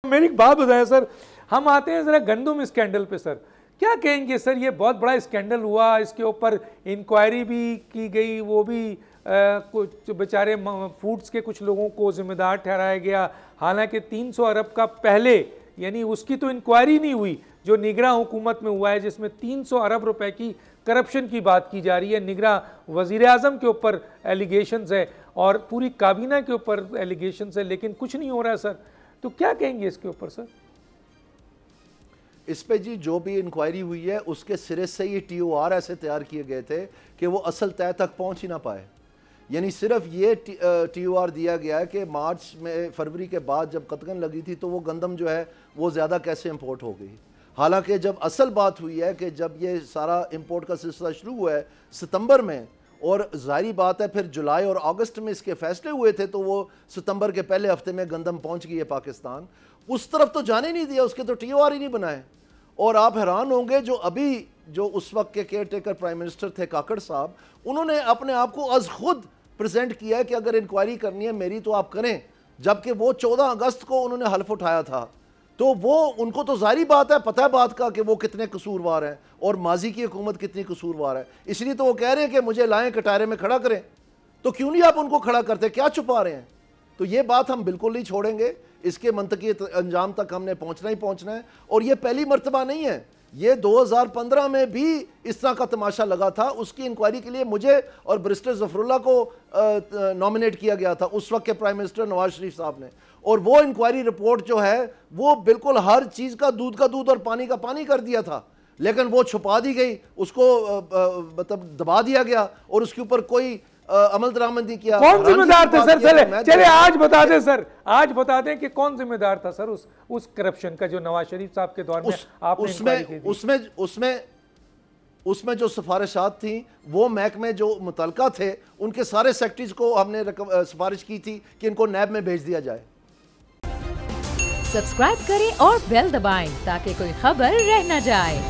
میری ایک بات بتائیں سر، ہم آتے ہیں ذرا گندم اسکینڈل پہ سر، کیا کہیں گے سر؟ یہ بہت بڑا اسکینڈل ہوا، اس کے اوپر انکوائری بھی کی گئی، وہ بھی کچھ بیچارے فوڈز کے کچھ لوگوں کو ذمہ دار ٹھہرایا گیا، حالانکہ 300 ارب کا پہلے یعنی اس کی تو انکوائری نہیں ہوئی جو نگراں حکومت میں ہوا ہے، جس میں 300 ارب روپے کی کرپشن کی بات کی جا رہی ہے، نگراں وزیر اعظم کے اوپر ایلیگیشنز ہے اور پوری کابینہ کے اوپر ایلیگیشنز ہے، لیکن کچھ نہیں ہو رہا ہے سر، تو کیا کہیں گے اس کے اوپر سر؟ اس پہ جی جو بھی انکوائری ہوئی ہے اس کے سرے سے یہ ٹی او آر ایسے تیار کیے گئے تھے کہ وہ اصل طے تک پہنچ ہی نہ پائے، یعنی صرف یہ ٹی او آر دیا گیا ہے کہ مارچ میں فروری کے بعد جب قطغن لگی تھی تو وہ گندم جو ہے وہ زیادہ کیسے امپورٹ ہو گئی، حالانکہ جب اصل بات ہوئی ہے کہ جب یہ سارا امپورٹ کا سلسلہ شروع ہوا ہے ستمبر میں، اور ظاہری بات ہے پھر جولائی اور اگست میں اس کے فیصلے ہوئے تھے تو وہ ستمبر کے پہلے ہفتے میں گندم پہنچ گئی ہے پاکستان، اس طرف تو جانے نہیں دیا، اس کے تو ٹی او آر ہی نہیں بنائے۔ اور آپ حیران ہوں گے جو اس وقت کے کیئر ٹیکر پرائم منسٹر تھے کاکڑ صاحب، انہوں نے اپنے آپ کو از خود پریزنٹ کیا ہے کہ اگر انکوائری کرنی ہے میری تو آپ کریں، جبکہ وہ 14 اگست کو انہوں نے حلف اٹھایا تھا، تو وہ ان کو تو ظاہری بات ہے، پتہ ہے بات کا کہ وہ کتنے قصوروار ہیں اور ماضی کی حکومت کتنی قصوروار ہے، اس لیے تو وہ کہہ رہے ہیں کہ مجھے لائیں کٹارے میں کھڑا کریں، تو کیوں نہیں آپ ان کو کھڑا کرتے، کیا چھپا رہے ہیں؟ تو یہ بات ہم بالکل نہیں چھوڑیں گے، اس کے منطقی انجام تک ہم نے پہنچنا ہی پہنچنا ہے، اور یہ پہلی مرتبہ نہیں ہے، یہ 2015 میں بھی اس طرح کا تماشا لگا تھا، اس کی انکوائری کے لیے مجھے اور بریسٹر ظفر اللہ کو نامنیٹ کیا گیا تھا اس وقت کے پرائم منسٹر نواز شریف صاحب نے، اور وہ انکوائری رپورٹ جو ہے وہ بالکل ہر چیز کا دودھ اور پانی کا پانی کر دیا تھا، لیکن وہ چھپا دی گئی، اس کو مطلب دبا دیا گیا اور اس کے اوپر کوئی عمل درآمد نہیں کیا۔ کون ذمہ دار تھا سر؟ چلے آج بتا دیں سر، آج بتا دیں کہ کون ذمہ دار تھا سر اس کرپشن کا جو نواز شریف صاحب کے دور میں آپ نے انکوائری کی تھی؟ اس میں جو سفارشات تھیں وہ محکمے جو متعلقہ تھے ان کے سارے سیکٹریز کو ہم نے سفارش کی تھی کہ ان کو نیب میں بھیج دیا جائے۔ سبسکرائب کریں اور بیل دبائیں تاکہ کوئی خبر رہ نہ جائے۔